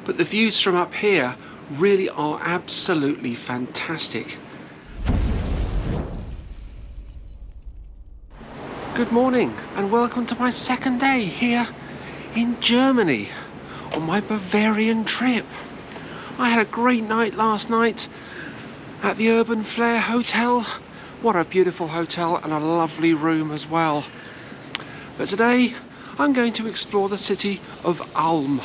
but the views from up here really are absolutely fantastic. Good morning and welcome to my second day here in Germany on my Bavarian trip. I had a great night last night at the Urban Flair Hotel. What a beautiful hotel and a lovely room as well. But today I'm going to explore the city of Ulm.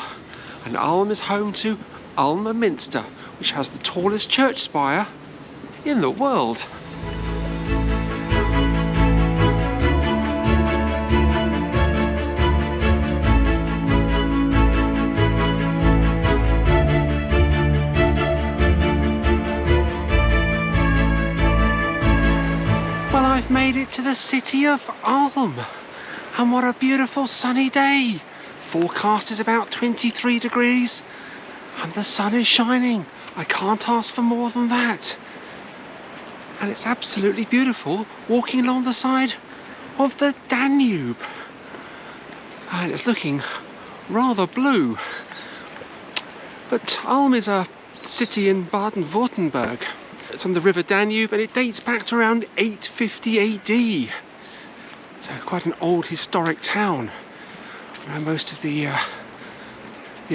And Ulm is home to Ulm Minster, which has the tallest church spire in the world. Well, I've made it to the city of Ulm, and what a beautiful sunny day. Forecast is about 23 degrees and the sun is shining. I can't ask for more than that. And it's absolutely beautiful walking along the side of the Danube. And it's looking rather blue. But Ulm is a city in Baden-Württemberg. It's on the river Danube and it dates back to around 850 AD. So quite an old historic town. Most of the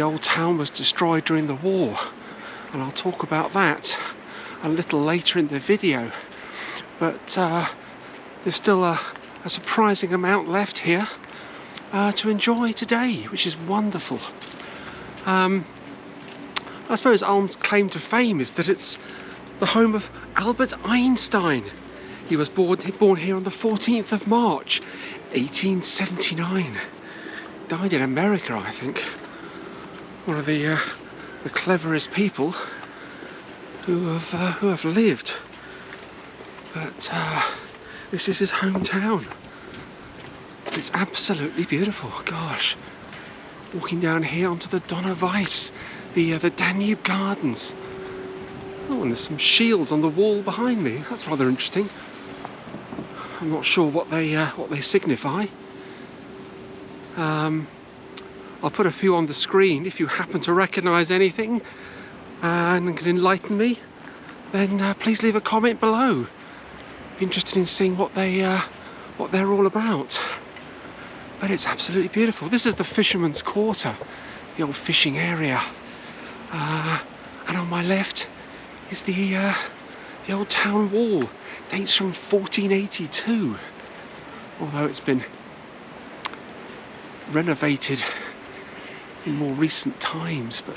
old town was destroyed during the war, and I'll talk about that a little later in the video. But there's still a surprising amount left here to enjoy today, which is wonderful. I suppose Ulm's claim to fame is that it's the home of Albert Einstein. He was born here on the 14th of March, 1879. Died in America, I think. One of the cleverest people who have lived. But this is his hometown. It's absolutely beautiful. Gosh, walking down here onto the Donauwiese, the Danube Gardens. Oh, and there's some shields on the wall behind me. That's rather interesting. I'm not sure what they signify. I'll put a few on the screen if you happen to recognise anything and can enlighten me. Then please leave a comment below. Be interested in seeing what they're all about. But it's absolutely beautiful. This is the Fisherman's Quarter, the old fishing area, and on my left is the old town wall. Dates from 1482, although it's been renovated in more recent times. But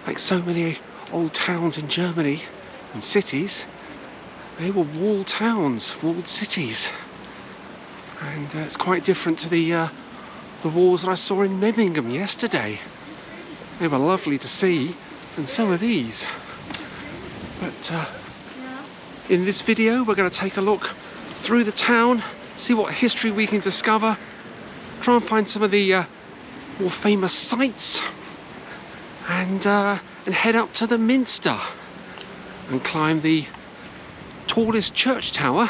like so many old towns in Germany and cities, they were walled towns, walled cities, and it's quite different to the walls that I saw in Memmingen yesterday. They were lovely to see, and so are these. But in this video we're going to take a look through the town, see what history we can discover, try and find some of the more famous sites, and head up to the Minster and climb the tallest church tower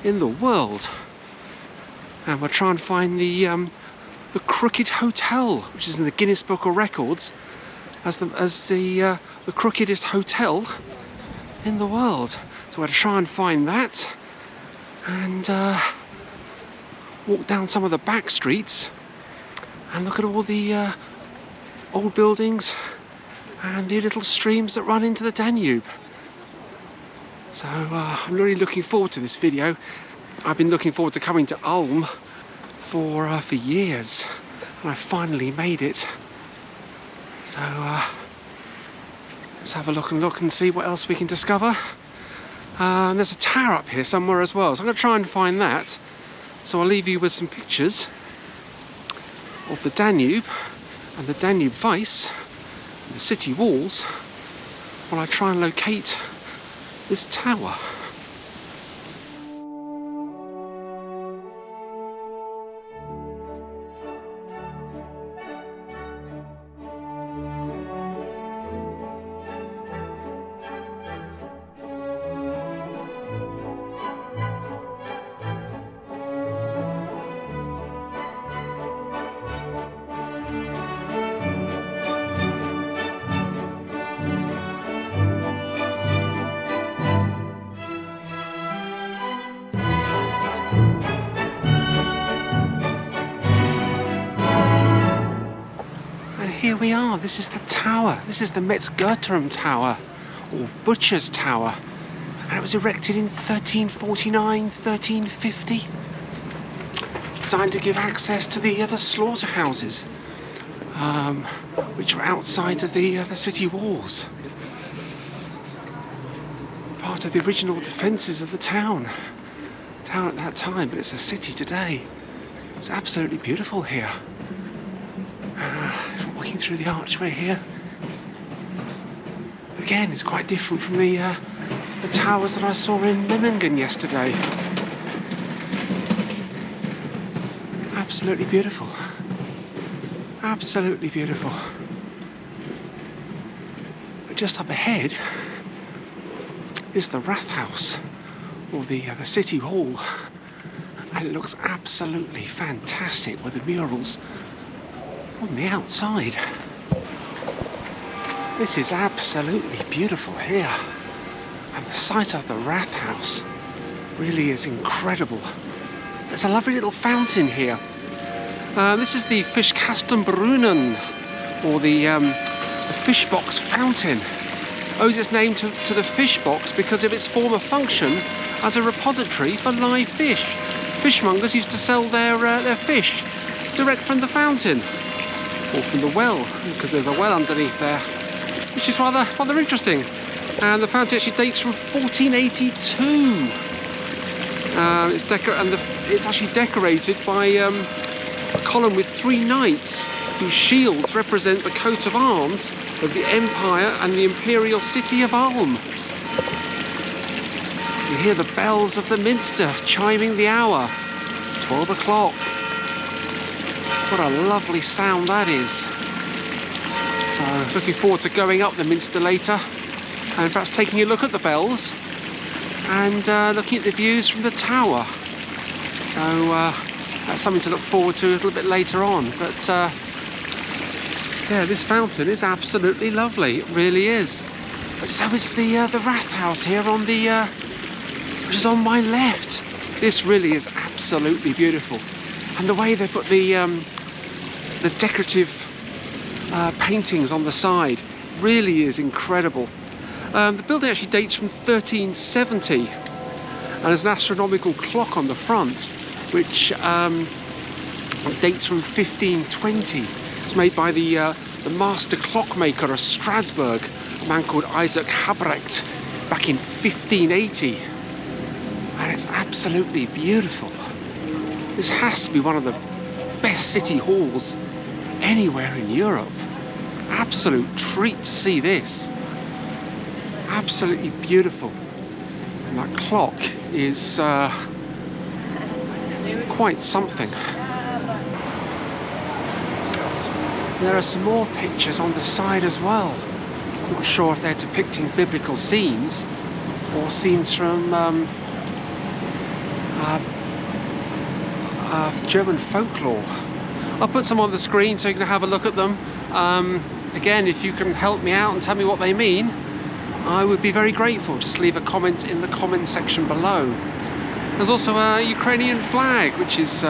in the world. And we'll try and find the Crooked Hotel, which is in the Guinness Book of Records as the crookedest hotel in the world. So we'll try and find that and walk down some of the back streets and look at all the old buildings and the little streams that run into the Danube. So I'm really looking forward to this video. I've been looking forward to coming to Ulm for years, and I finally made it. So let's have a look and see what else we can discover. And there's a tower up here somewhere as well, so I'm going to try and find that. So I'll leave you with some pictures of the Danube and the Danube Weiss and the city walls while I try and locate this tower. here we are. This is the tower. This is the Metzgerturm Tower, or Butcher's Tower. And it was erected in 1349, 1350. Designed to give access to the other slaughterhouses, which were outside of the city walls. Part of the original defences of the town at that time, but it's a city today. It's absolutely beautiful here. Walking through the archway here. Again, it's quite different from the towers that I saw in Memmingen yesterday. Absolutely beautiful. Absolutely beautiful. But just up ahead is the Rathaus, or the city hall, and it looks absolutely fantastic with the murals on the outside. This is absolutely beautiful here, and the sight of the Rathaus really is incredible. There's a lovely little fountain here. This is the Fischkasten Brunnen, or the fish box fountain. Owes its name to the fish box because of its former function as a repository for live fish. Fishmongers used to sell their fish direct from the fountain, or from the well, because there's a well underneath there, which is rather interesting. And the fountain actually dates from 1482. It's actually decorated by a column with 3 knights whose shields represent the coat of arms of the Empire and the imperial city of Ulm. You hear the bells of the Minster chiming the hour. It's 12 o'clock. What a lovely sound that is. So looking forward to going up the Minster later and perhaps taking a look at the bells and looking at the views from the tower. So that's something to look forward to a little bit later on. But yeah, this fountain is absolutely lovely. It really is. But so is the Rathaus here on the which is on my left. This really is absolutely beautiful, and the way they put the decorative paintings on the side really is incredible. The building actually dates from 1370, and there's an astronomical clock on the front which dates from 1520. It's made by the master clockmaker of Strasbourg, a man called Isaac Habrecht, back in 1580. And it's absolutely beautiful. This has to be one of the best city halls anywhere in Europe. Absolute treat to see this. Absolutely beautiful. And that clock is quite something. There are some more pictures on the side as well. I'm not sure if they're depicting biblical scenes or scenes from German folklore. I'll put some on the screen so you can have a look at them. Again, if you can help me out and tell me what they mean, I would be very grateful. Just leave a comment in the comment section below. There's also a Ukrainian flag, which is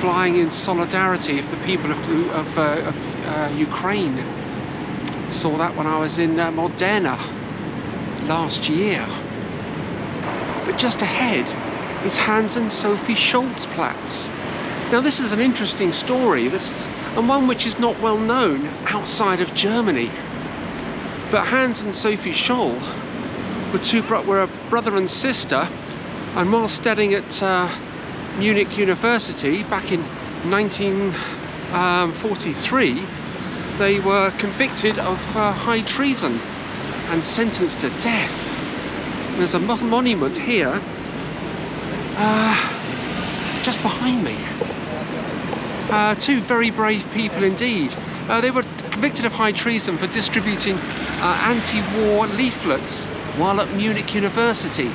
flying in solidarity of the people of Ukraine. Saw that when I was in Modena last year. But just ahead is Hans and Sophie Scholl's Platz. Now this is an interesting story, and one which is not well known outside of Germany. But Hans and Sophie Scholl were a brother and sister, and while studying at Munich University back in 1943, they were convicted of high treason and sentenced to death. And there's a monument here just behind me. 2 very brave people indeed. They were convicted of high treason for distributing anti-war leaflets while at Munich University.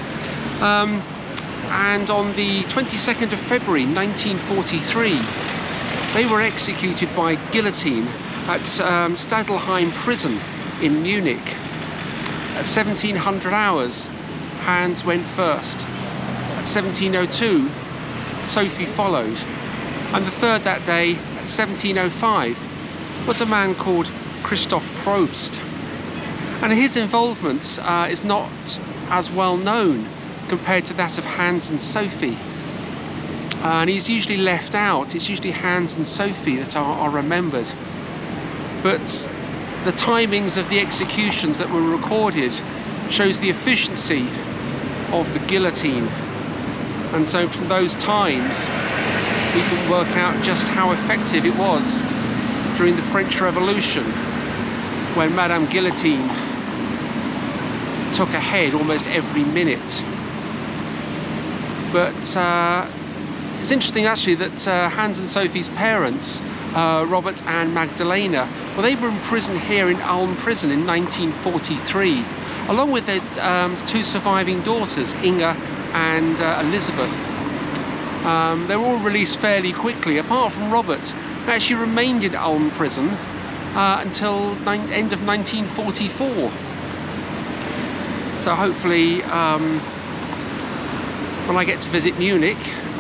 And on the 22nd of February 1943, they were executed by guillotine at Stadelheim prison in Munich. At 1700 hours, Hans went first. At 1702, Sophie followed. And the third that day, at 1705, was a man called Christoph Probst. And his involvement is not as well known compared to that of Hans and Sophie. And he's usually left out. It's usually Hans and Sophie that are remembered. But the timings of the executions that were recorded shows the efficiency of the guillotine. And so from those times, we can work out just how effective it was during the French Revolution, when Madame Guillotine took a head almost every minute. But it's interesting actually that Hans and Sophie's parents, Robert and Magdalena, well, they were imprisoned here in Ulm prison in 1943, along with their two surviving daughters, Inga and Elizabeth. They were all released fairly quickly, apart from Robert, who actually remained in Ulm prison until end of 1944. So hopefully, when I get to visit Munich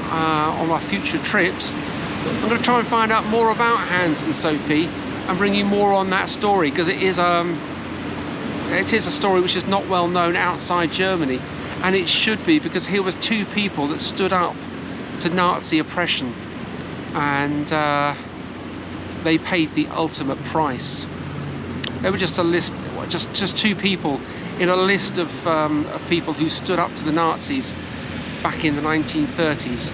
on my future trips, I'm going to try and find out more about Hans and Sophie and bring you more on that story, because it is a story which is not well known outside Germany, and it should be, because here was two people that stood up to Nazi oppression, and they paid the ultimate price. They were just a list, just two people in a list of people who stood up to the Nazis back in the 1930s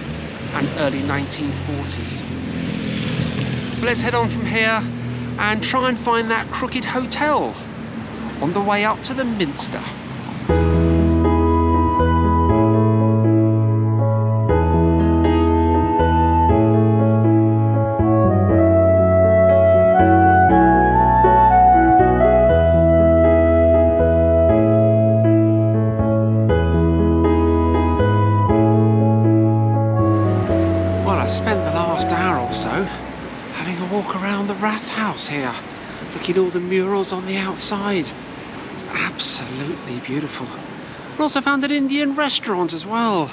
and early 1940s. But let's head on from here and try and find that crooked hotel on the way up to the Minster. Rathaus here, looking at all the murals on the outside. It's absolutely beautiful. We also found an Indian restaurant as well.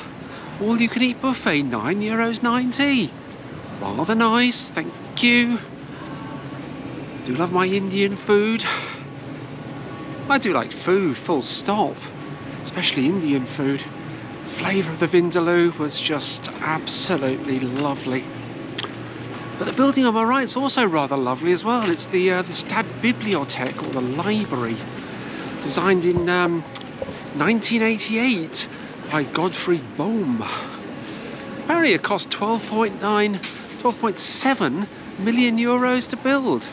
All you can eat buffet, €9.90. Rather nice, thank you. Do love my Indian food. I do like food, full stop, especially Indian food. Flavour of the Vindaloo was just absolutely lovely. But the building on my right is also rather lovely as well. It's the Stadtbibliothek, or the library, designed in 1988 by Gottfried Bohm. Apparently it cost 12.7 million euros to build.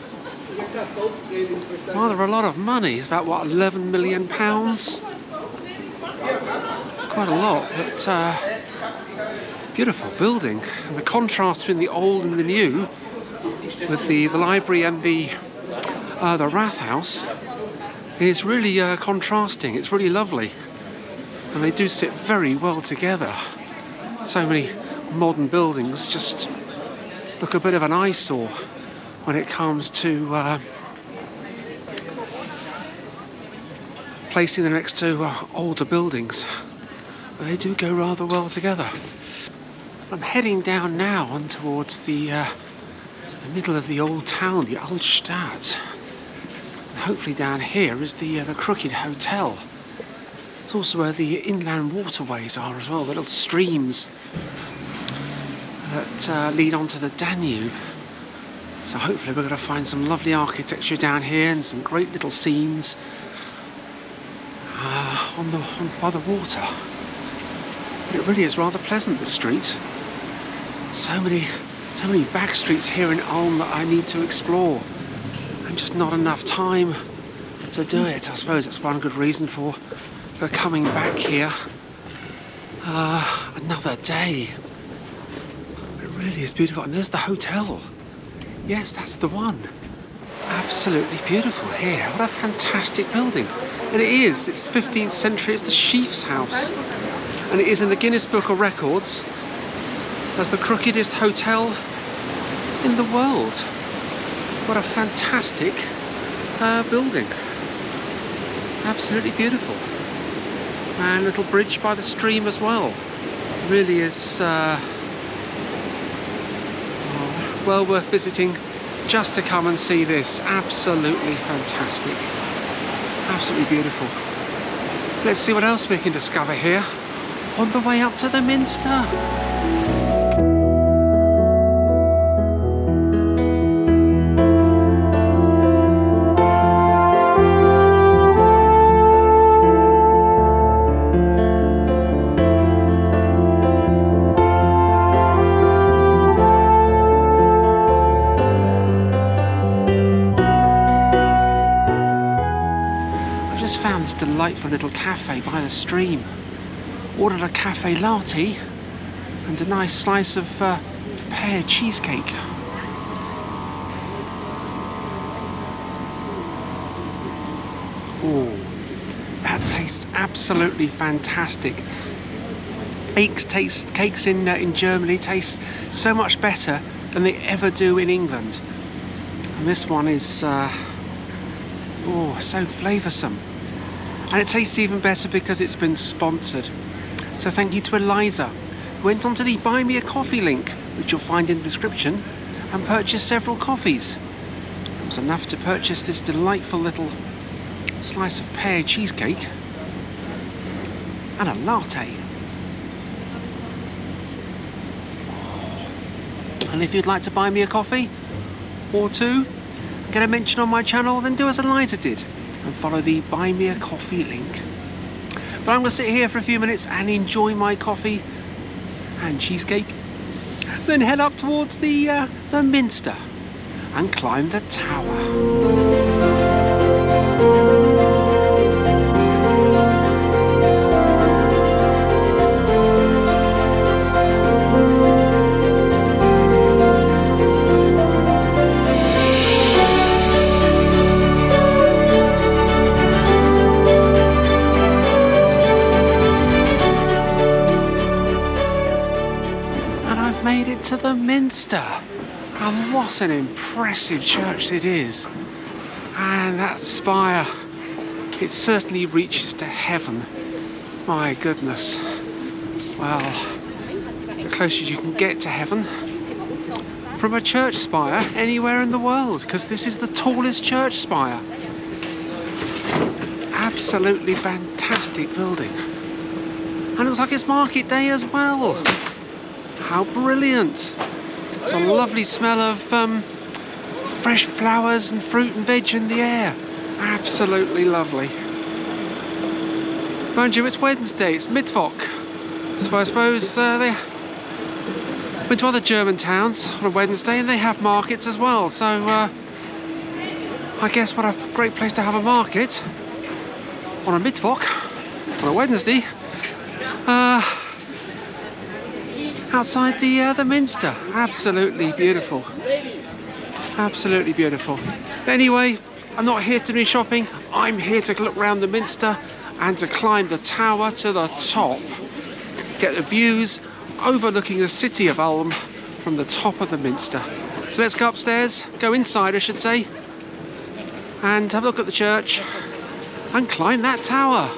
Rather a lot of money. It's about, what, 11 million pounds? It's quite a lot, but beautiful building. And the contrast between the old and the new, with the library and the Rathaus, is really contrasting. It's really lovely, and they do sit very well together. So many modern buildings just look a bit of an eyesore when it comes to placing them next to older buildings, but they do go rather well together. I'm heading down now on towards the middle of the old town, the Altstadt. And hopefully down here is the Crooked Hotel. It's also where the inland waterways are as well, the little streams that lead onto the Danube. So hopefully we're going to find some lovely architecture down here and some great little scenes by the water. But it really is rather pleasant, this street. So many back streets here in Ulm that I need to explore, and just not enough time to do it. I suppose that's one good reason for coming back here another day. It really is beautiful. And there's the hotel. Yes, that's the one. Absolutely beautiful here. What a fantastic building. And it is. It's 15th century. It's the Schiefes House. And it is in the Guinness Book of Records as the crookedest hotel in the world. What a fantastic building. Absolutely beautiful. And a little bridge by the stream as well. Really is well worth visiting just to come and see this. Absolutely fantastic. Absolutely beautiful. Let's see what else we can discover here on the way up to the Minster. Found this delightful little cafe by the stream. Ordered a cafe latte and a nice slice of pear cheesecake. Oh, that tastes absolutely fantastic. Cakes in Germany taste so much better than they ever do in England. And this one is oh, so flavoursome. And it tastes even better because it's been sponsored. So thank you to Eliza, who went onto the Buy Me a Coffee link, which you'll find in the description, and purchased several coffees. It was enough to purchase this delightful little slice of pear cheesecake and a latte. And if you'd like to buy me a coffee or two, get a mention on my channel, then do as Eliza did and follow the Buy Me a Coffee link. But I'm going to sit here for a few minutes and enjoy my coffee and cheesecake, then head up towards the Minster and climb the tower. Made it to the Minster, and what an impressive church it is. And that spire, it certainly reaches to heaven. My goodness. Well, it's the closest you can get to heaven from a church spire anywhere in the world, because this is the tallest church spire. Absolutely fantastic building. And it looks like it's market day as well. How brilliant. It's a lovely smell of fresh flowers and fruit and veg in the air. Absolutely lovely. Mind you, it's Wednesday, it's Mittwoch. So I suppose they went to other German towns on a Wednesday and they have markets as well. So I guess what a great place to have a market on a Mittwoch, on a Wednesday. Outside the Minster. Absolutely beautiful. Absolutely beautiful. Anyway, I'm not here to do shopping. I'm here to look around the Minster and to climb the tower to the top. Get the views overlooking the city of Ulm from the top of the Minster. So let's go upstairs, go inside I should say, and have a look at the church and climb that tower.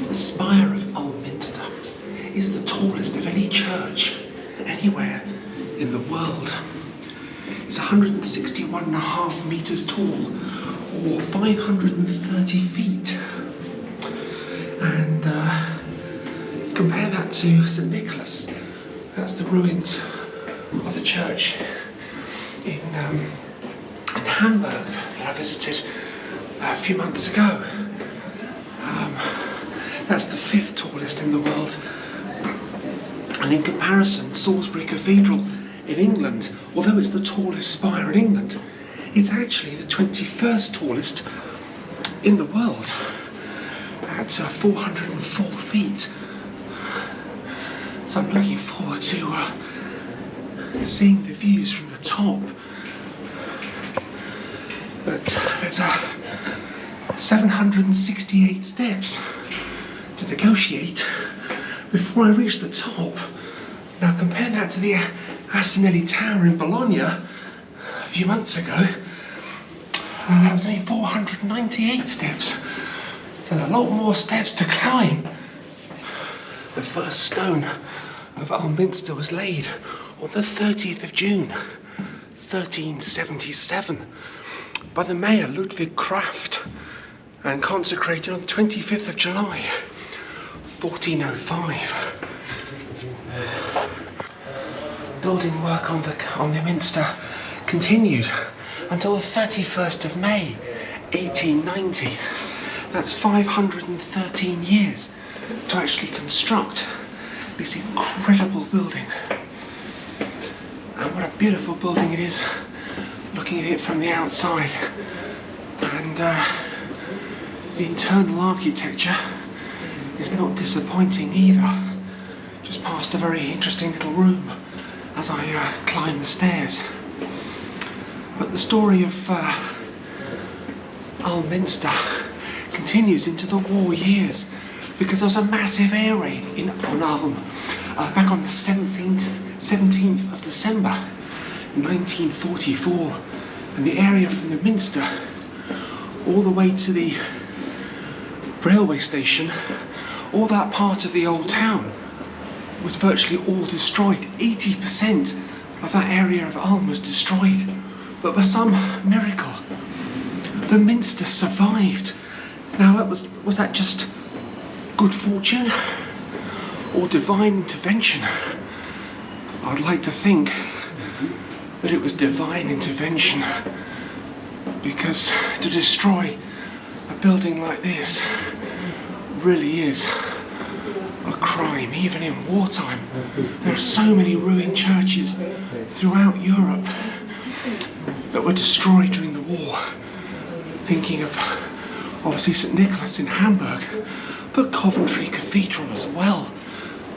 The spire of Ulm Minster is the tallest of any church anywhere in the world. It's 161.5 metres tall, or 530 feet. And compare that to St. Nicholas. That's the ruins of the church in Hamburg that I visited a few months ago. That's the 5th tallest in the world. And in comparison, Salisbury Cathedral in England, although it's the tallest spire in England, it's actually the 21st tallest in the world at 404 feet. So I'm looking forward to seeing the views from the top. But let's 768 steps to negotiate before I reach the top. Now compare that to the Asinelli Tower in Bologna a few months ago. That was only 498 steps. So a lot more steps to climb. The first stone of Ulm Minster was laid on the 30th of June, 1377, by the mayor Ludwig Kraft, and consecrated on the 25th of July, 1405. Building work on the Minster continued until the 31st of May, 1890. That's 513 years to actually construct this incredible building. And what a beautiful building it is, looking at it from the outside. And the internal architecture is not disappointing either. Just past a very interesting little room as I climb the stairs. But the story of Ulm Minster continues into the war years, because there was a massive air raid on Ulm back on the 17th of December 1944, and the area from the Minster all the way to the railway station, all that part of the old town was virtually all destroyed. 80% of that area of Ulm was destroyed, but by some miracle the Minster survived. Now was that just good fortune or divine intervention? I'd like to think that it was divine intervention, because to destroy a building like this really is a crime, even in wartime. There are so many ruined churches throughout Europe that were destroyed during the war. Thinking of obviously St. Nicholas in Hamburg, but Coventry Cathedral as well,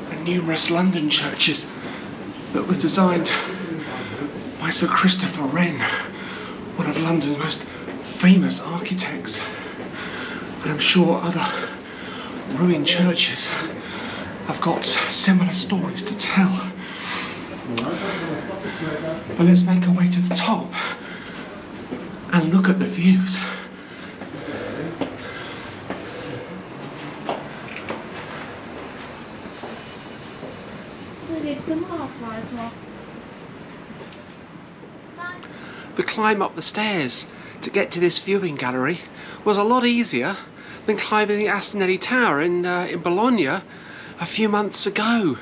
and numerous London churches that were designed by Sir Christopher Wren, one of London's most famous architects. And I'm sure other ruined churches have got similar stories to tell. But let's make our way to the top and look at the views. The climb up the stairs to get to this viewing gallery was a lot easier than climbing the Asinelli Tower in Bologna a few months ago.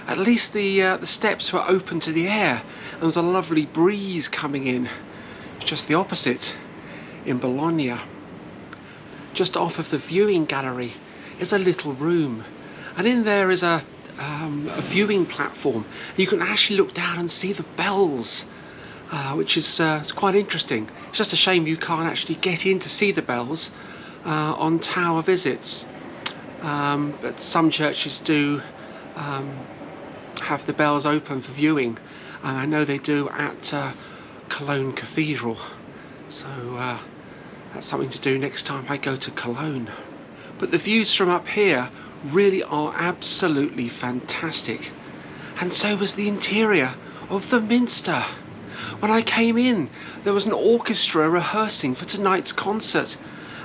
At least the steps were open to the air and there was a lovely breeze coming in. It's just the opposite in Bologna. Just off of the viewing gallery is a little room, and in there is a viewing platform. You can actually look down and see the bells, which is it's quite interesting. It's just a shame you can't actually get in to see the bells on tower visits, but some churches do have the bells open for viewing, and I know they do at Cologne Cathedral, so that's something to do next time I go to Cologne. But the views from up here really are absolutely fantastic, and so was the interior of the Minster. When I came in, there was an orchestra rehearsing for tonight's concert,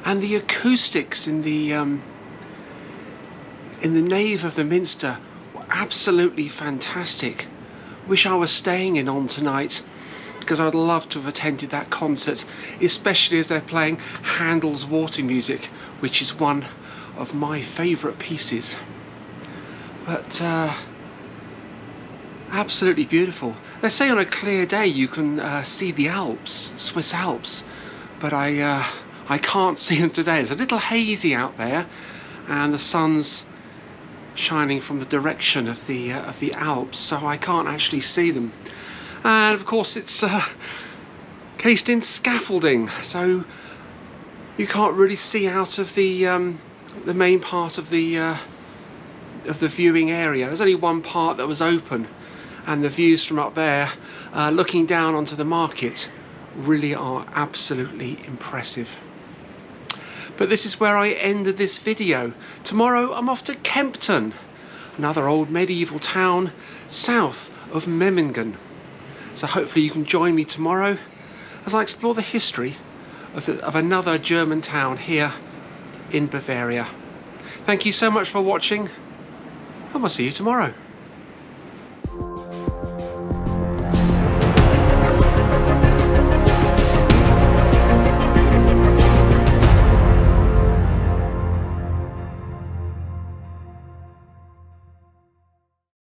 and the acoustics in the nave of the Minster were absolutely fantastic. Wish I was staying in Ulm tonight, because I'd love to have attended that concert, especially as they're playing Handel's Water Music, which is one of my favourite pieces. But absolutely beautiful. They say on a clear day you can see the Alps, Swiss Alps, but I can't see them today. It's a little hazy out there, and the sun's shining from the direction of the Alps, so I can't actually see them. And of course it's cased in scaffolding, so you can't really see out of the main part of the viewing area. There's only one part that was open, and the views from up there looking down onto the market really are absolutely impressive. But this is where I ended this video. Tomorrow I'm off to Kempten, another old medieval town south of Memmingen. So hopefully you can join me tomorrow as I explore the history of another German town here in Bavaria. Thank you so much for watching, and I'll see you tomorrow.